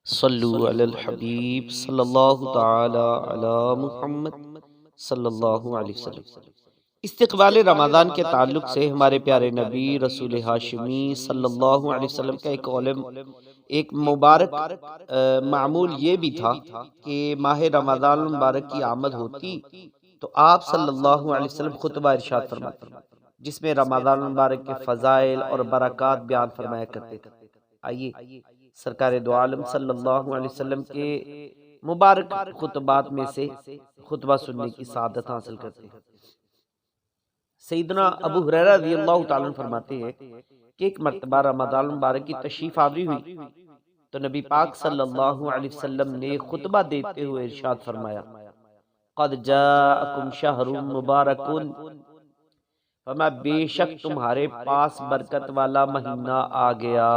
صلو علی الحبیب صلی اللہ تعالی علی محمد صلی اللہ علیہ وسلم۔ استقبال رمضان کے تعلق سے ہمارے پیارے نبی رسول ہاشمی صلی اللہ علیہ وسلم کا ایک مبارک معمول یہ بھی تھا کہ ماہ رمضان المبارک کی آمد ہوتی تو آپ صلی اللہ علیہ وسلم خطبہ ارشاد فرماتے جس میں رمضان المبارک کے فضائل اور برکات بیان فرمایا کرتے تھے۔ آئیے سرکار دو عالم صلی اللہ علیہ وسلم کے مبارک خطبات میں سے خطبہ سننے کی سعادت حاصل کرتے ہیں۔ سیدنا ابو ہریرہ رضی اللہ تعالیٰ عنہ فرماتے ہیں کہ ایک مرتبہ رمضان المبارک کی تشریف آوری ہوئی تو نبی پاک صلی اللہ علیہ وسلم نے خطبہ دیتے ہوئے ارشاد فرمایا، قد جاءکم شہر مبارک، فرمایا بے شک تمہارے پاس برکت والا مہینہ آ گیا،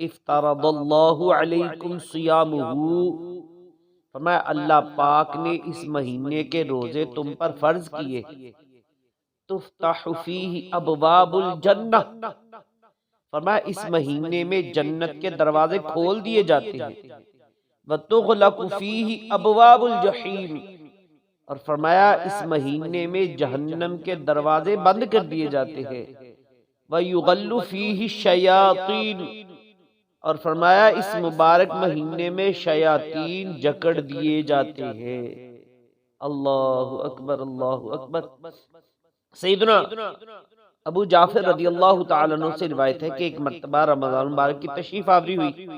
افترض اللہ علیکم صیامہ، فرمایا اللہ پاک نے اس مہینے کے روزے تم پر فرض کیے، تفتح فیہ ابواب الجنہ، فرمایا اس مہینے میں جنت کے دروازے کھول دیے جاتے ہیں، وتغلق فیہ ابواب الجحیم، اور فرمایا اس مہینے میں جہنم کے دروازے بند کر دیے جاتے ہیں، ویغل فیہ الشیاطین، اور فرمایا اس مبارک مہینے میں شیاطین جکڑ دیے جاتے ہیں۔ اللہ اکبر اللہ اکبر۔ سیدنا ابو جعفر رضی اللہ تعالیٰ عنہ سے روایت ہے کہ ایک مرتبہ رمضان مبارک کی تشریف آوری ہوئی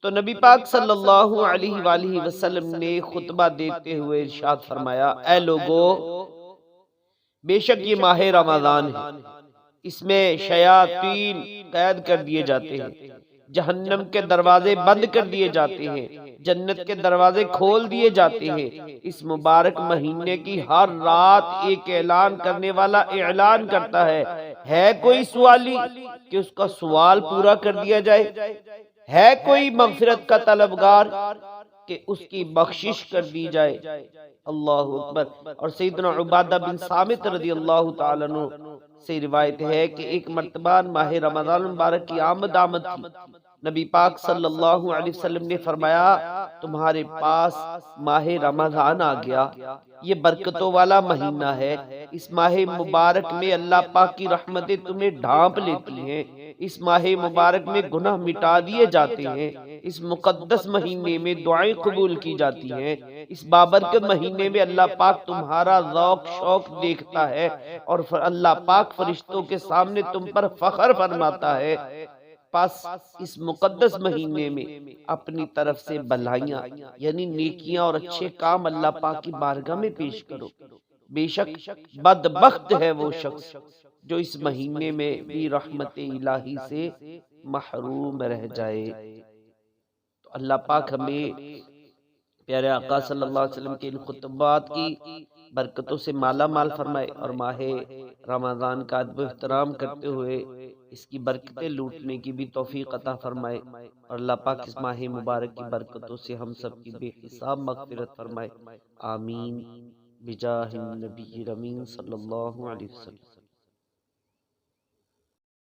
تو نبی پاک صلی اللہ علیہ وآلہ وسلم نے خطبہ دیتے ہوئے ارشاد فرمایا، اے لوگو، بے شک یہ ماہ رمضان ہے، اس میں شیاطین قید کر دیے جاتے ہیں، جہنم کے دروازے بند کر دیے جاتے ہیں، جنت کے دروازے کھول دیے جاتے ہیں۔ اس مبارک مہینے کی ہر رات ایک اعلان کرنے والا اعلان کرتا ہے کوئی سوالی کہ اس کا سوال پورا کر دیا جائے، ہے کوئی مغفرت کا طلبگار کہ اس کی بخشش کر دی جائے۔ اللہ اکبر۔ اور سیدنا عبادہ بن صامت رضی اللہ تعالیٰ عنہ سے روایت ہے کہ ایک مرتبہ ماہ رمضان مبارک کی آمد تھی، نبی پاک صلی اللہ علیہ وسلم نے فرمایا، تمہارے پاس ماہ رمضان آ گیا، یہ برکتوں والا مہینہ ہے، اس ماہ مبارک میں اللہ پاک کی رحمتیں تمہیں ڈھانپ لیتی ہیں، اس ماہ مبارک میں گناہ مٹا دیے جاتے ہیں، اس مقدس مہینے میں دعائیں قبول کی جاتی ہیں، اس بابرکت مہینے میں اللہ پاک تمہارا ذوق شوق دیکھتا ہے اور اللہ پاک فرشتوں کے سامنے تم پر فخر فرماتا ہے۔ پس اس مقدس مہینے میں اپنی طرف سے بھلائیاں یعنی نیکیاں اور اچھے کام اللہ پاک کی بارگاہ میں پیش کرو، بے شک بدبخت ہے وہ شخص جو اس مہینے میں بھی رحمت الہی سے محروم رہ جائے۔ تو اللہ پاک ہمیں پیارے آقا صلی اللہ علیہ وسلم کے ان خطبات کی برکتوں سے مالا مال فرمائے اور ماہ رمضان کا ادب و احترام کرتے ہوئے اس کی برکتیں لوٹنے کی بھی توفیق عطا فرمائے، اور اللہ پاک اس ماہ مبارک کی برکتوں سے ہم سب کی بے حساب مغفرت فرمائے، آمین، بجاہ النبی الامین صلی اللہ علیہ وسلم۔